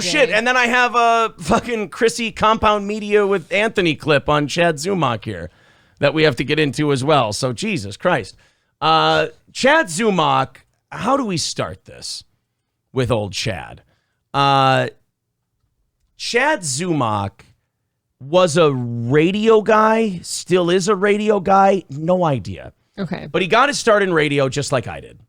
Shit. And then I have a fucking Chrissy Compound Media with Anthony clip on Chad Zumock here that we have to get into as well. So Jesus Christ. Chad Zumock, how do we start this with old Chad? Chad Zumock was a radio guy, still is a radio guy. No idea. Okay. But he got his start in radio just like I did.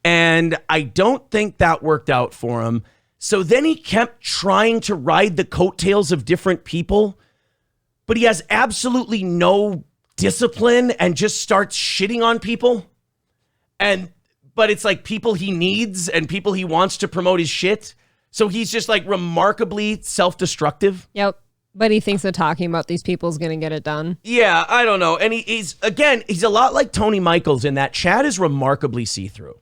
And I don't think that worked out for him. So then he kept trying to ride the coattails of different people, but he has absolutely no discipline and just starts shitting on people. But it's like people he needs and people he wants to promote his shit. So he's just like remarkably self-destructive. Yep. But he thinks that talking about these people is going to get it done. Yeah, I don't know. And he's a lot like Tony Michaels in that Chad is remarkably see-through.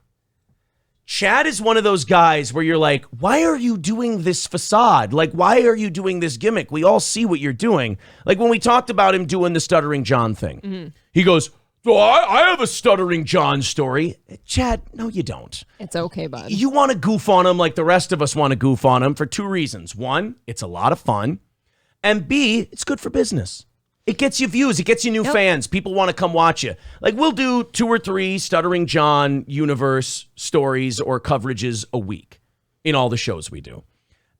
Chad is one of those guys where you're like, why are you doing this facade? Like, why are you doing this gimmick? We all see what you're doing. Like when we talked about him doing the Stuttering John thing. He goes, I have a Stuttering John story. Chad, no, you don't. It's okay, bud. You want to goof on him like the rest of us want to goof on him for two reasons. One, it's a lot of fun. And B, it's good for business. It gets you views. It gets you new fans. People want to come watch you. Like we'll do 2 or 3 Stuttering John universe stories or coverages a week in all the shows we do.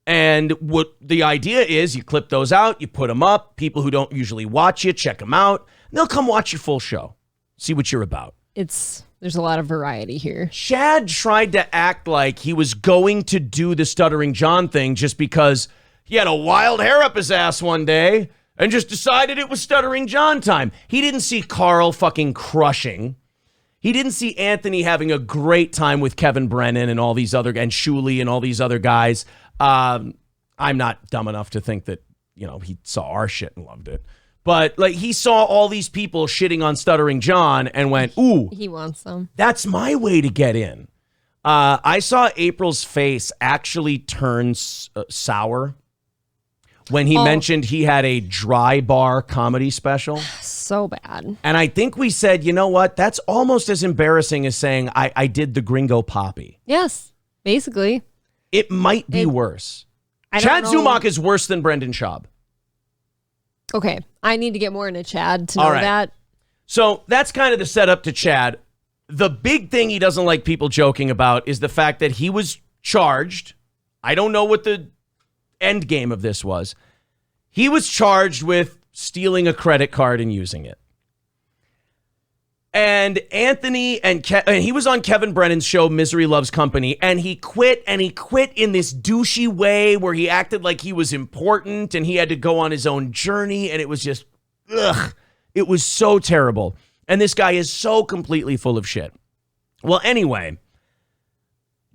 And what the idea is, you clip those out, you put them up. People who don't usually watch you, check them out. And they'll come watch your full show. See what you're about. There's a lot of variety here. Chad tried to act like he was going to do the Stuttering John thing just because he had a wild hair up his ass one day and just decided it was Stuttering John time. He didn't see Karl fucking crushing. He didn't see Anthony having a great time with Kevin Brennan and all these other, and Shuley and all these other guys. I'm not dumb enough to think that, he saw our shit and loved it. But like he saw all these people shitting on Stuttering John and went, ooh, he wants them. That's my way to get in. I saw April's face actually turn sour when he mentioned he had a dry bar comedy special. So bad. And I think we said, you know what? That's almost as embarrassing as saying I did the Gringo Poppy. Yes, basically. It might be worse. Chad Zumock is worse than Brendan Schaub. Okay, I need to get more into Chad to know that. So that's kind of the setup to Chad. The big thing he doesn't like people joking about is the fact that he was charged. I don't know what the end game of this was. He was charged with stealing a credit card and using it. And Anthony and he was on Kevin Brennan's show, Misery Loves Company, and he quit in this douchey way where he acted like he was important and he had to go on his own journey, and it was just, it was so terrible. And this guy is so completely full of shit. Well, anyway,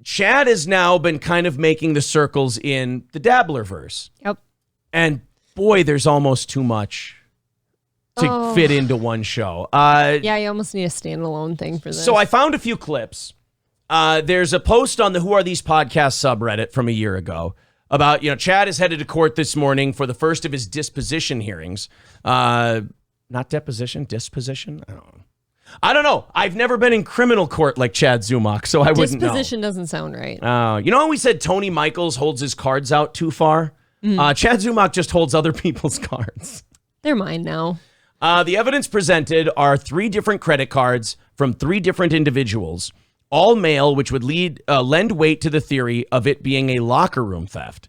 Chad has now been kind of making the circles in the Dabblerverse. Yep. And boy, there's almost too much to fit into one show. Yeah, you almost need a standalone thing for this. So I found a few clips. There's a post on the Who Are These Podcasts subreddit from a year ago about, Chad is headed to court this morning for the first of his disposition hearings. Not deposition, disposition? I don't know. I've never been in criminal court like Chad Zumock, so I wouldn't know. Disposition doesn't sound right. You know how we said Tony Michaels holds his cards out too far? Chad Zumock just holds other people's cards. They're mine now. The evidence presented are 3 different credit cards from 3 different individuals, all male, which would lend weight to the theory of it being a locker room theft.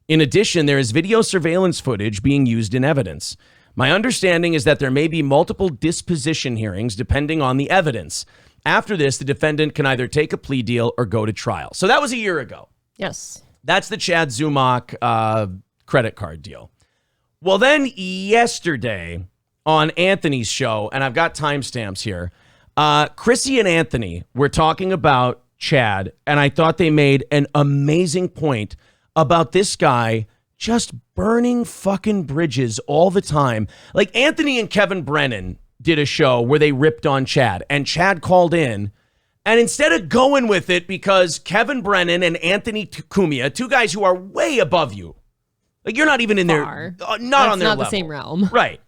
In addition, there is video surveillance footage being used in evidence. My understanding is that there may be multiple disposition hearings depending on the evidence. After this, the defendant can either take a plea deal or go to trial. So that was a year ago. Yes. That's the Chad Zumock credit card deal. Well, then yesterday on Anthony's show, and I've got timestamps here, Chrissy and Anthony were talking about Chad, and I thought they made an amazing point about this guy just burning fucking bridges all the time. Like Anthony and Kevin Brennan did a show where they ripped on Chad, and Chad called in, and instead of going with it, because Kevin Brennan and Anthony Cumia, 2 guys who are way above you, like you're not even in their, not on their level. Not the same realm. Right.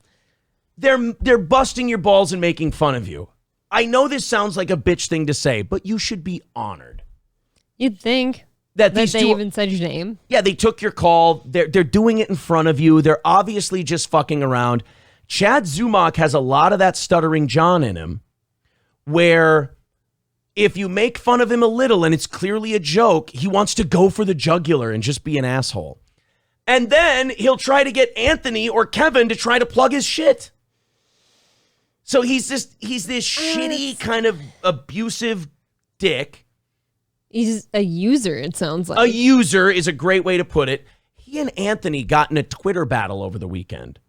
They're busting your balls and making fun of you. I know this sounds like a bitch thing to say, but you should be honored. You'd think. that That these they two, even said your name. yeah, they took your call. They're doing it in front of you. They're obviously just fucking around. Chad Zumock has a lot of that Stuttering John in him, where if you make fun of him a little and it's clearly a joke, he wants to go for the jugular and just be an asshole. And then he'll try to get Anthony or Kevin to try to plug his shit. So he's this shitty kind of abusive dick. He's a user, it sounds like. A user is a great way to put it. He and Anthony got in a Twitter battle over the weekend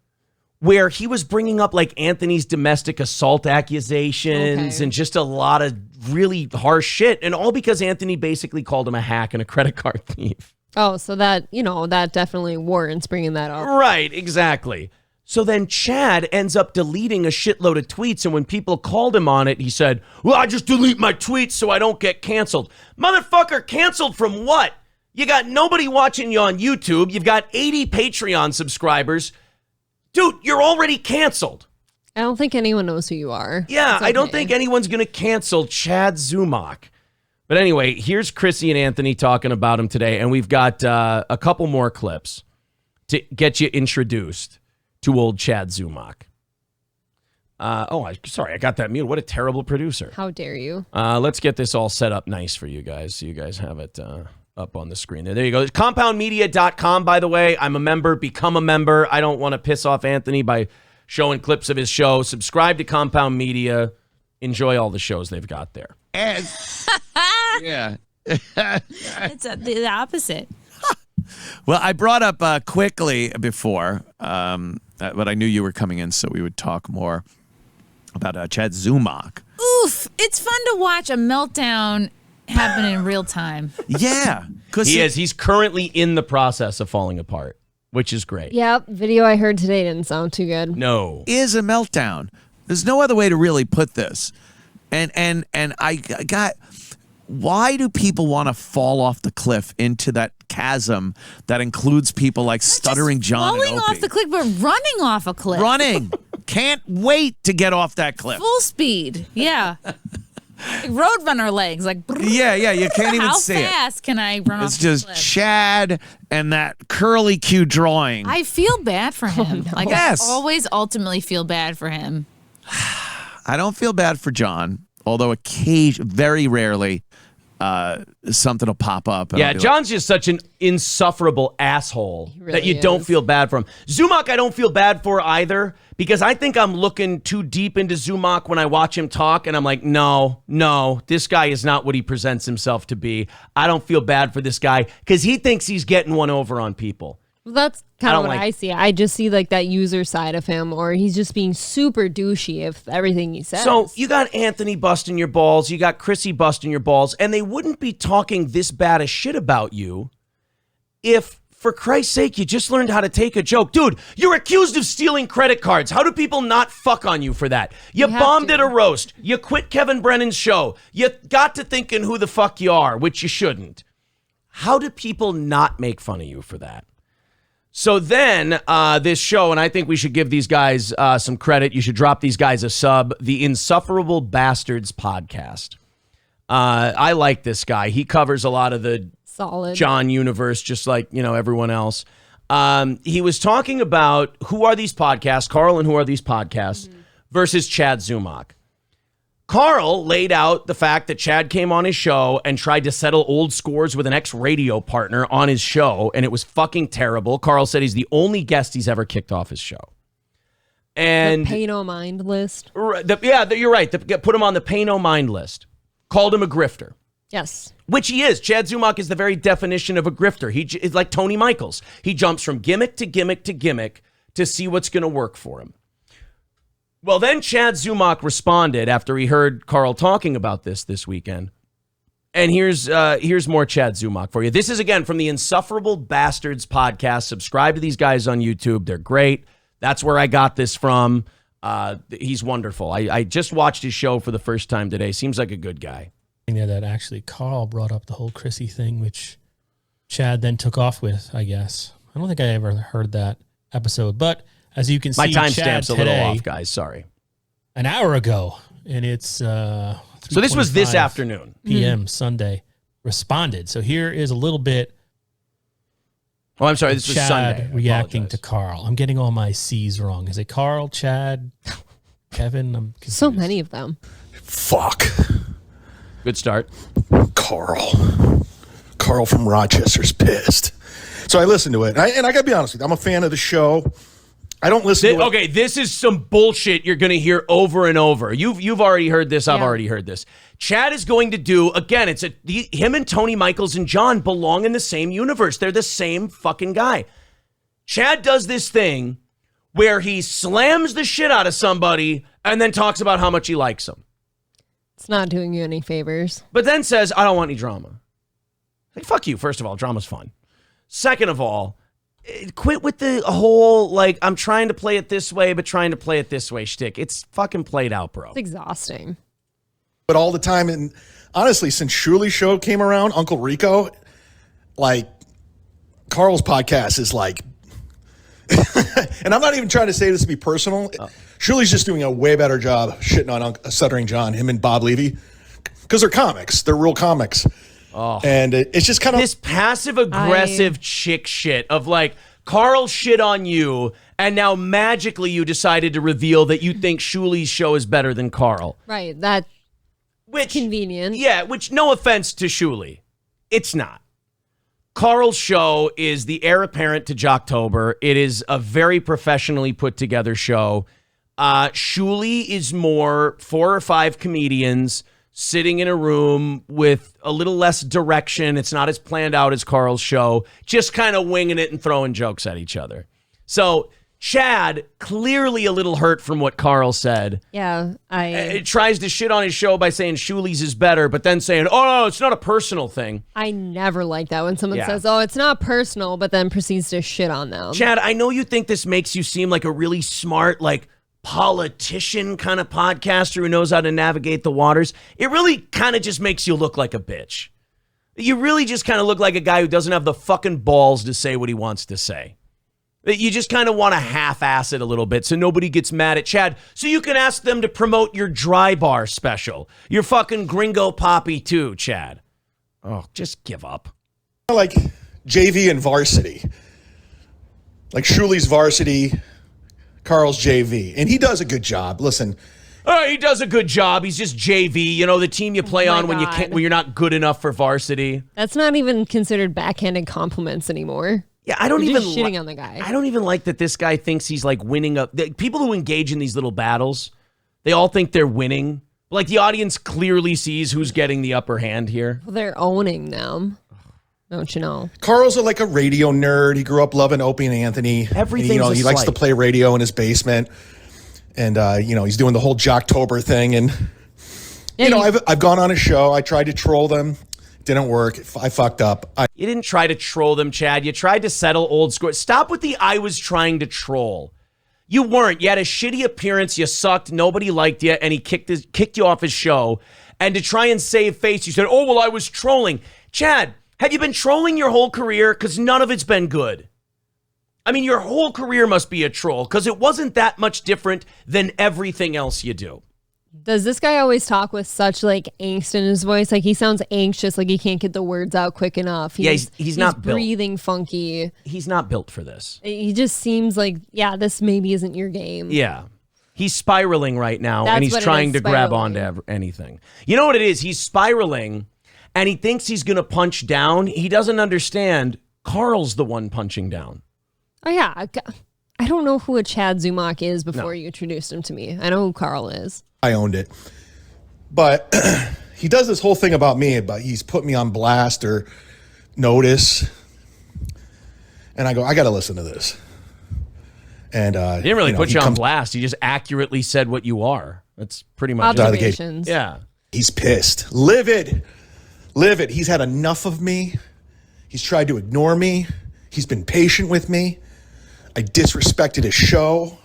where he was bringing up like Anthony's domestic assault accusations and just a lot of really harsh shit. And all because Anthony basically called him a hack and a credit card thief. Oh, so that, that definitely warrants bringing that up. Right, exactly. So then Chad ends up deleting a shitload of tweets, and when people called him on it, he said, well, I just delete my tweets so I don't get canceled. Motherfucker, canceled from what? You got nobody watching you on YouTube. You've got 80 Patreon subscribers. Dude, you're already canceled. I don't think anyone knows who you are. Yeah, It's I don't okay. think anyone's going to cancel Chad Zumock. But anyway, here's Chrissy and Anthony talking about him today, and we've got a couple more clips to get you introduced to old Chad Zumock. Sorry, I got that muted. What a terrible producer. How dare you? Let's get this all set up nice for you guys so you guys have it up on the screen. There you go. It's compoundmedia.com, by the way. I'm a member. Become a member. I don't want to piss off Anthony by showing clips of his show. Subscribe to Compound Media. Enjoy all the shows they've got there. And yeah. It's the opposite. Well, I brought up quickly before, but I knew you were coming in, so we would talk more about Chad Zumock. Oof. It's fun to watch a meltdown happen in real time. Yeah. He's currently in the process of falling apart, which is great. Yep, video I heard today didn't sound too good. No. Is a meltdown. There's no other way to really put this. And I got, why do people want to fall off the cliff into that chasm that includes people like Stuttering John and Falling Opie? off the cliff, but running off a cliff. Running. Can't wait to get off that cliff. Full speed. Yeah. Like Roadrunner legs. Like, Yeah, you can't even how see it. fast can I run It's off just the cliff? Chad and that curly Q drawing. I feel bad for him. no. Like, Yes. I always ultimately feel bad for him. I don't feel bad for John, although very rarely something will pop up. And Yeah, I'll be John's just such an insufferable asshole really that you don't is. feel bad for him. Zumock, I don't feel bad for either because I think I'm looking too deep into Zumock when I watch him talk, and I'm like, no, this guy is not what he presents himself to be. I don't feel bad for this guy because he thinks he's getting one over on people. Well, that's I kind don't of what like- I see. I just see like that user side of him, or he's just being super douchey with everything he says. So you got Anthony busting your balls, you got Chrissy busting your balls, and they wouldn't be talking this bad of shit about you if, for Christ's sake, you just learned how to take a joke. Dude, you're accused of stealing credit cards. How do people not fuck on you for that? You have bombed to. at a roast. You quit Kevin Brennan's show. You got to thinking who the fuck you are, which you shouldn't. How do people not make fun of you for that? So then this show, and I think we should give these guys some credit. You should drop these guys a sub. The Insufferable Bastards podcast. I like this guy. He covers a lot of the solid. John universe, just like, everyone else. He was talking about who are these podcasts, Karl and who are these podcasts, versus Chad Zumock. Karl laid out the fact that Chad came on his show and tried to settle old scores with an ex-radio partner on his show, and it was fucking terrible. Karl said he's the only guest he's ever kicked off his show. And the pay no mind list. you're right. Put him on the pay no mind list. Called him a grifter. Yes. Which he is. Chad Zumock is the very definition of a grifter. He's like Tony Michaels. He jumps from gimmick to gimmick to gimmick to see what's going to work for him. Well, then Chad Zumock responded after he heard Karl talking about this weekend. And here's more Chad Zumock for you. This is, again, from the Insufferable Bastards podcast. Subscribe to these guys on YouTube. They're great. That's where I got this from. He's wonderful. I just watched his show for the first time today. Seems like a good guy. There that actually Karl brought up the whole Chrissy thing, which Chad then took off with, I guess. I don't think I ever heard that episode, but as you can see, My Chad timestamp's a today, little off, guys. Sorry. an hour ago, and it's So this was this 3:25 afternoon. p.m. Sunday. responded. So here is a little bit. Oh, I'm sorry. This was Chad Sunday. I reacting to apologize. Carl. I'm getting all my C's wrong. Is it Carl, Chad, Kevin? I'm confused. So many of them. Fuck. Good start. Carl from Rochester's pissed. So I listened to it, and I got to be honest with you. I'm a fan of the show. I don't listen to it. Okay, this is some bullshit you're going to hear over and over. You've already heard this. I've Yeah. already heard this. Chad is going to do, again, him and Tony Michaels and John belong in the same universe. They're the same fucking guy. Chad does this thing where he slams the shit out of somebody and then talks about how much he likes them. It's not doing you any favors. But then says, I don't want any drama. Like, fuck you, first of all. Drama's fun. Second of all, quit with the whole, like, I'm trying to play it this way, but trying to play it this way shtick. It's fucking played out, bro. It's exhausting. But all the time, and honestly, since Shuli's show came around, Uncle Rico, like, Carl's podcast is like, and I'm not even trying to say this to be personal. Shuli's just doing a way better job shitting on Stuttering John, him and Bob Levy, because they're comics. They're real comics. Oh. And it's just kind of this passive-aggressive chick shit of like, Karl shit on you, and now magically you decided to reveal that you think Shuli's show is better than Karl. Right. That's convenient. Yeah, which, no offense to Shuli, it's not. Karl's show is the heir apparent to Jocktober. It is a very professionally put together show. Shuli is more 4 or 5 comedians sitting in a room with a little less direction. It's not as planned out as Karl's show, just kind of winging it and throwing jokes at each other. So Chad, clearly a little hurt from what Karl said. Yeah, It tries to shit on his show by saying Shuli's is better, but then saying, oh, no, it's not a personal thing. I never like that when someone Yeah. says, oh, it's not personal, but then proceeds to shit on them. Chad, I know you think this makes you seem like a really smart, like, politician kind of podcaster who knows how to navigate the waters. It really kind of just makes you look like a bitch. You really just kind of look like a guy who doesn't have the fucking balls to say what he wants to say. You just kind of want to half-ass it a little bit so nobody gets mad at Chad, so you can ask them to promote your dry bar special. Your fucking Gringo Poppy too, Chad. Oh, just give up. like JV and varsity. Like Shuli's varsity, Karl's JV. And he does a good job. Listen. He does a good job. He's just JV, you know, the team you play on when you can't, when you're not good enough for varsity. That's not even considered backhanded compliments anymore. Yeah, I don't You're even just shitting on the guy. I don't even like that this guy thinks he's like winning people who engage in these little battles, they all think they're winning. Like the audience clearly sees who's getting the upper hand here. Well, they're owning them. Don't you know? Karl's like a radio nerd. He grew up loving Opie and Anthony. Everything's And, he likes slight. to play radio in his basement. And, he's doing the whole Jocktober thing. And, I've gone on his show. I tried to troll them. Didn't work. I fucked up. You didn't try to troll them, Chad. You tried to settle old scores. Stop with the I was trying to troll. You weren't. You had a shitty appearance. You sucked. Nobody liked you. And he kicked you off his show. And to try and save face, you said, oh, well, I was trolling. Chad, have you been trolling your whole career? Because none of it's been good. I mean, your whole career must be a troll because it wasn't that much different than everything else you do. Does this guy always talk with such like angst in his voice? Like he sounds anxious, like he can't get the words out quick enough. He's not built. breathing funky. He's not built for this. He just seems like, this maybe isn't your game. Yeah. He's spiraling right now, That's and he's what it trying is, to grab spiraling. onto anything. You know what it is? He's spiraling, and he thinks he's going to punch down. He doesn't understand Karl's the one punching down. Oh yeah, I don't know who a Chad Zumock is before you introduced him to me. I know who Karl is. I owned it. But he does this whole thing about me, but he's put me on blast or notice. And I go, I got to listen to this. And He didn't really put he you on comes- blast. He just accurately said what you are. That's pretty much it. Observations. Yeah. He's pissed. Livid. He's had enough of me. He's tried to ignore me. He's been patient with me. I disrespected his show.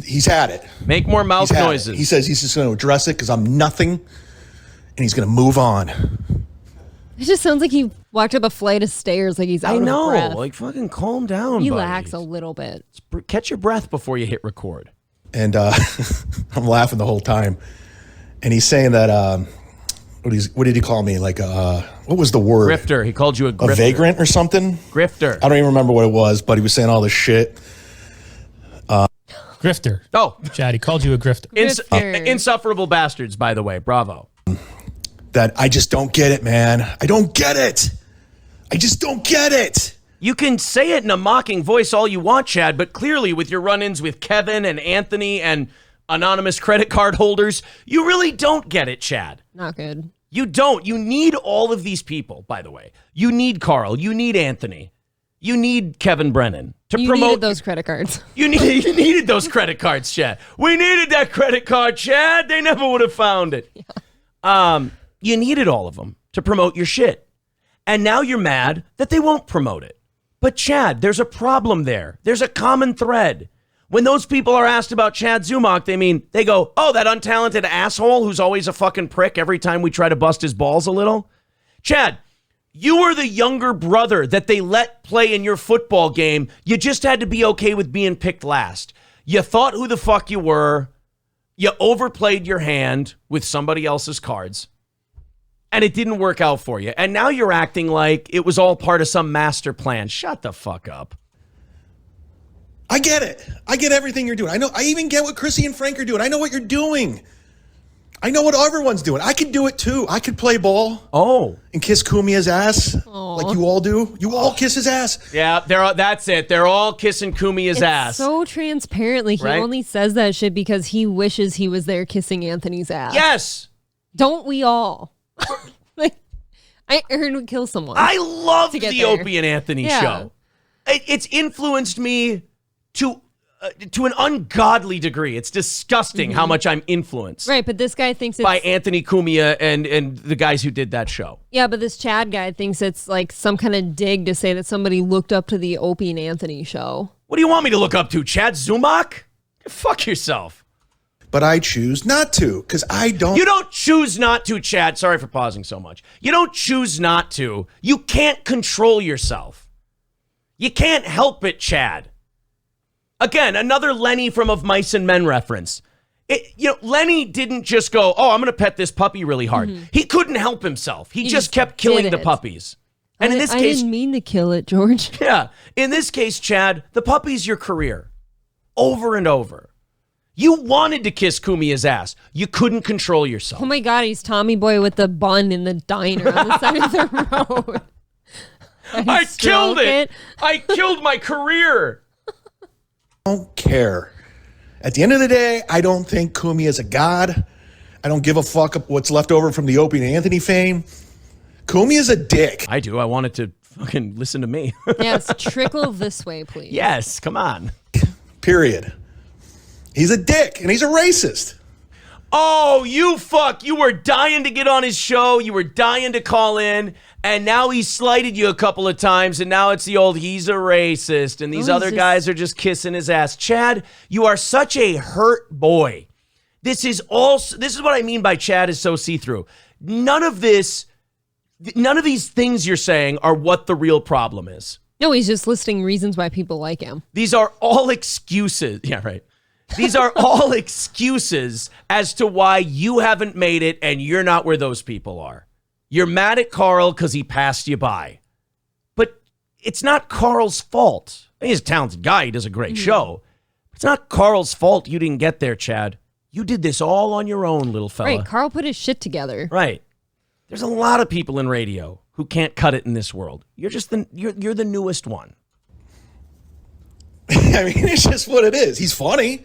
He's had it. Make more mouth He's had it. noises. He says he's just going to address it because I'm nothing, and he's going to move on. It just sounds like he walked up a flight of stairs like he's out I know. of breath. Like, fucking calm down, Relax a buddy. little bit. Catch your breath before you hit record. And I'm laughing the whole time. And he's saying that what did he call me? Like what was the word? Grifter. He called you a A grifter. vagrant or something? Grifter. I don't even remember what it was, but he was saying all this shit. Grifter. Oh, Chad, he called you a grifter. Grifter. Insufferable bastards, by the way. Bravo. That I just don't get it, man. I don't get it. I just don't get it. You can say it in a mocking voice all you want, Chad, but clearly with your run-ins with Kevin and Anthony and anonymous credit card holders, you really don't get it, Chad. Not good. You don't. You need all of these people, by the way. You need Karl. You need Anthony. You need Kevin Brennan to You promote needed those credit cards. You needed those credit cards, Chad. We needed that credit card, Chad. They never would have found it. Yeah. You needed all of them to promote your shit. And now you're mad that they won't promote it. But Chad, there's a problem there. There's a common thread. When those people are asked about Chad Zumock, they go, oh, that untalented asshole who's always a fucking prick every time we try to bust his balls a little. Chad, you were the younger brother that they let play in your football game. You just had to be okay with being picked last. You thought who the fuck you were. You overplayed your hand with somebody else's cards. And it didn't work out for you. And now you're acting like it was all part of some master plan. Shut the fuck up. I get it. I get everything you're doing. I know. I even get what Chrissy and Frank are doing. I know what you're doing. I know what everyone's doing. I could do it too. I could play ball. Oh. And kiss Kumia's ass like you all do. You all kiss his ass. Yeah, that's it. They're all kissing Kumia's ass. So transparently, he Right? only says that shit because he wishes he was there kissing Anthony's ass. Yes. Don't we all? Like, I earned would kill someone. I love to the get there. Opie and Anthony Yeah. show. It's influenced me to an ungodly degree. It's disgusting how much I'm influenced Right, but this guy thinks it's by Anthony Cumia and the guys who did that show. yeah, but this Chad guy thinks it's like some kind of dig to say that somebody looked up to the Opie and Anthony show. What do you want me to look up to? Chad Zumock? Fuck yourself. But I choose not to because I don't. You don't choose not to, Chad. Sorry for pausing so much. You don't choose not to. You can't control yourself. You can't help it, Chad. Again, another Lenny from Of Mice and Men reference. Lenny didn't just go, oh, I'm going to pet this puppy really hard. He couldn't help himself. He just kept killing did the it. puppies. And in this I case, didn't mean to kill it, George. yeah, in this case, Chad, the puppy's your career. Over and over. You wanted to kiss Kumia's ass. You couldn't control yourself. Oh my God, he's Tommy Boy with the bun in the diner on the side of the road. I killed it. I killed my career. don't care. At the end of the day, I don't think Kumi is a god. I don't give a fuck what's left over from the Opie and Anthony fame. Kumi is a dick. I do. I wanted to fucking listen to me. Yes, trickle this way, please. Yes, come on. Period. He's a dick and he's a racist. Oh, you fuck. You were dying to get on his show. You were dying to call in. And now he slighted you a couple of times. And now it's the old, he's a racist. And these other guys are just kissing his ass. Chad, you are such a hurt boy. This is what I mean by Chad is so see-through. None of these things you're saying are what the real problem is. No, he's just listing reasons why people like him. These are all excuses. Yeah, right. These are all excuses as to why you haven't made it and you're not where those people are. You're mad at Karl because he passed you by. But it's not Karl's fault. He's a talented guy. He does a great show. It's not Karl's fault you didn't get there, Chad. You did this all on your own, little fella. Right, Karl put his shit together. Right. There's a lot of people in radio who can't cut it in this world. You're just you're the newest one. I mean, it's just what it is. He's funny.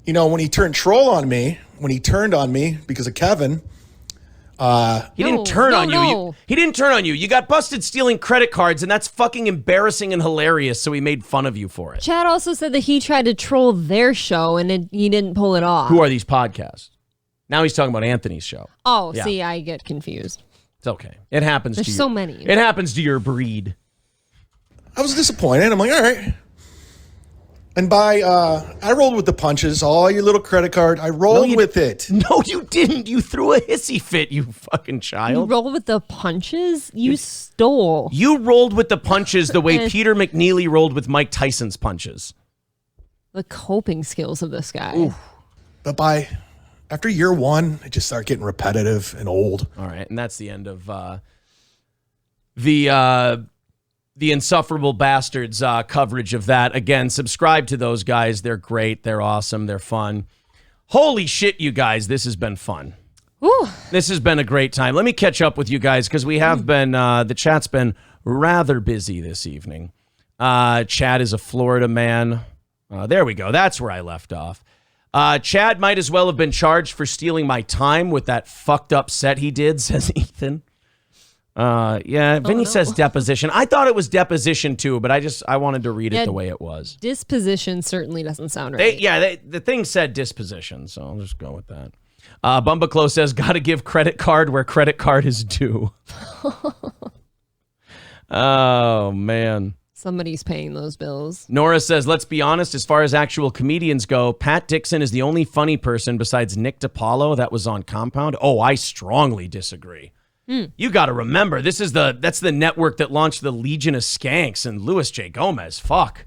You know, when he turned troll on me, when he turned on me because of Kevin. He didn't turn on you. He didn't turn on you. You got busted stealing credit cards, and that's fucking embarrassing and hilarious, so he made fun of you for it. Chad also said that he tried to troll their show and he didn't pull it off. Who are these podcasts? Now he's talking about Anthony's show. Oh, Yeah. see, I get confused. It's okay. It happens There's to you. so many. It happens to your breed. I was disappointed. I'm like, all right. And I rolled with the punches, all your little credit card. I rolled with it. No, you didn't. You threw a hissy fit, you fucking You child. roll with the punches? You stole. You rolled with the punches the way Peter McNeely rolled with Mike Tyson's punches. The coping skills of this guy. But I After year one, it just started getting repetitive and old. All right, and that's the end of the Insufferable Bastards coverage of that. Again, subscribe to those guys. They're great. They're awesome. They're fun. Holy shit, you guys. This has been fun. Ooh. This has been a great time. Let me catch up with you guys because we have been, the chat's been rather busy this evening. Chad is a Florida man. There we go. That's where I left off. Chad might as well have been charged for stealing my time with that fucked up set he did, says Ethan. Yeah, Vinny says deposition. I thought it was deposition too, but I wanted to read it the way it was. Disposition certainly doesn't sound right. The thing said disposition, so I'll just go with that. Bumbaclo says, gotta give credit card where credit card is due. Oh, man. Somebody's paying those bills. Nora says, let's be honest, as far as actual comedians go, Pat Dixon is the only funny person besides Nick DiPaolo that was on Compound. Oh, I strongly disagree. You got to remember, that's the network that launched the Legion of Skanks and Louis J. Gomez. Fuck.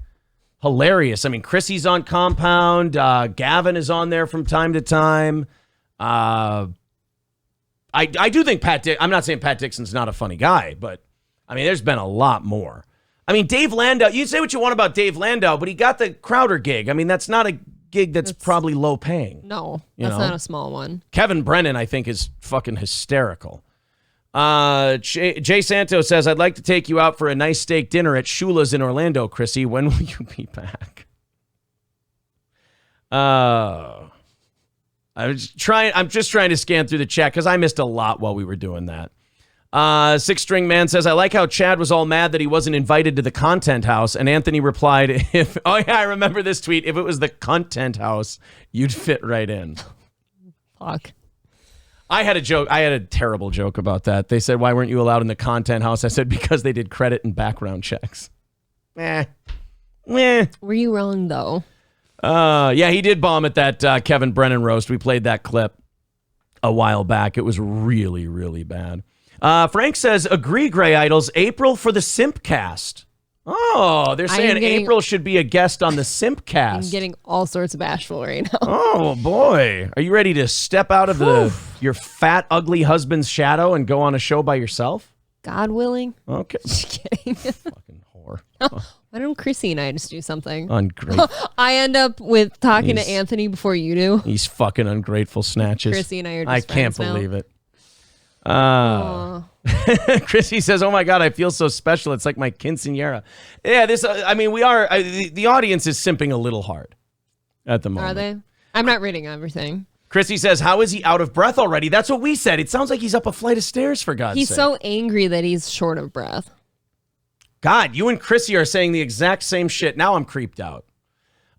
Hilarious. I mean, Chrissy's on Compound. Gavin is on there from time to time. I do think I'm not saying Pat Dixon's not a funny guy, but I mean, there's been a lot more. I mean, Dave Landau, you say what you want about Dave Landau, but he got the Crowder gig. I mean, that's not a gig that's probably low paying. No, that's not a small one. Kevin Brennan, I think, is fucking hysterical. Jay Santos says, I'd like to take you out for a nice steak dinner at Shula's in Orlando, Chrissy. When will you be back? I'm just trying to scan through the chat because I missed a lot while we were doing that. Six String Man says, I like how Chad was all mad that he wasn't invited to the content house. And Anthony replied, oh yeah, I remember this tweet. If it was the content house, you'd fit right in. Fuck. I had a terrible joke about that. They said, why weren't you allowed in the content house? I said, because they did credit and background checks. Were you wrong though? Yeah, he did bomb at that Kevin Brennan roast. We played that clip a while back. It was really, really bad. Frank says, agree, Gray Idols, April for the Simpcast. Oh, they're saying April should be a guest on the Simpcast. I'm getting all sorts of bashful right now. Oh, boy. Are you ready to step out of your fat, ugly husband's shadow and go on a show by yourself? God willing. Okay. Just kidding. Fucking whore. Why don't Chrissy and I just do something? Ungrateful. I end up with talking to Anthony before you do. These fucking ungrateful snatches. Chrissy and I are just I can't friends believe it. Chrissy says, oh my God, I feel so special. It's like my quinceañera. Yeah, the audience is simping a little hard at the moment. Are they? I'm not reading everything. Chrissy says, how is he out of breath already? That's what we said. It sounds like he's up a flight of stairs, for God's sake. He's so angry that he's short of breath. God, you and Chrissy are saying the exact same shit. Now I'm creeped out.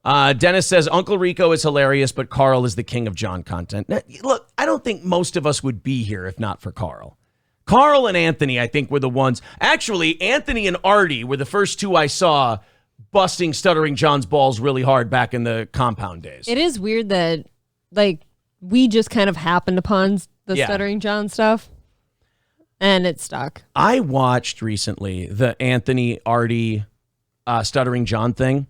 Dennis says, Uncle Rico is hilarious, but Karl is the king of John content. Now, look, I don't think most of us would be here if not for Karl. Karl and Anthony, I think, were the ones. Actually, Anthony and Artie were the first two I saw busting Stuttering John's balls really hard back in the Compound days. It is weird that, we just kind of happened upon the Stuttering John stuff, and it stuck. I watched recently the Anthony, Artie, Stuttering John thing.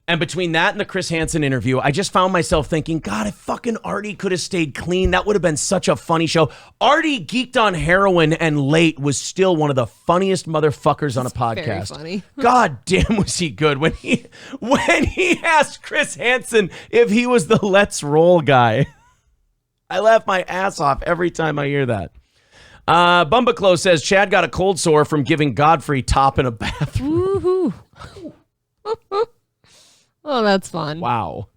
And between that and the Chris Hansen interview, I just found myself thinking, God, if fucking Artie could have stayed clean, that would have been such a funny show. Artie geeked on heroin and late was still one of the funniest motherfuckers on a podcast. Very funny. God damn, was he good when he asked Chris Hansen if he was the Let's Roll guy. I laugh my ass off every time I hear that. Bumbaclo says Chad got a cold sore from giving Godfrey top in a bathroom. Woohoo. Oh, that's fun. Wow.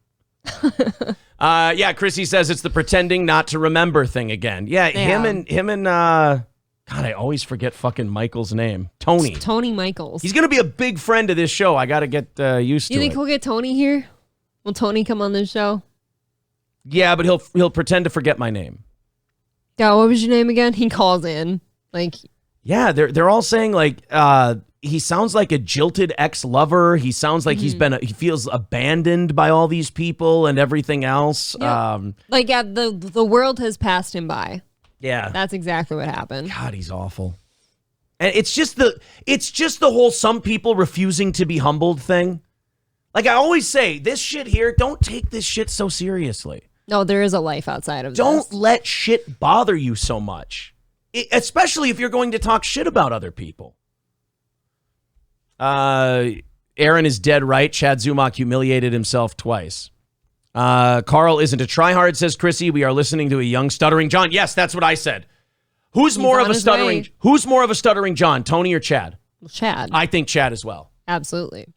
Yeah, Chrissy says it's the pretending not to remember thing again. Yeah, him and God, I always forget fucking Michael's name. Tony. It's Tony Michaels. He's going to be a big friend of this show. I got to get used to it. You think we'll get Tony here? Will Tony come on this show? Yeah, but he'll pretend to forget my name. Yeah, what was your name again? He calls in. Yeah, they're all saying he sounds like a jilted ex-lover. He sounds like he feels abandoned by all these people and everything else. Yep. The world has passed him by. Yeah. That's exactly what happened. God, he's awful. And it's just the whole some people refusing to be humbled thing. Like I always say, this shit here, don't take this shit so seriously. No, there is a life outside of Don't this. let shit bother you so much, especially if you're going to talk shit about other people. Aaron is dead right. Chad Zumock humiliated himself twice. Karl isn't a tryhard, says Chrissy. We are listening to a young stuttering John. Yes, that's what I said. Who's more of a stuttering? Who's more of a stuttering John, Tony or Chad? Chad. I think Chad as well. Absolutely.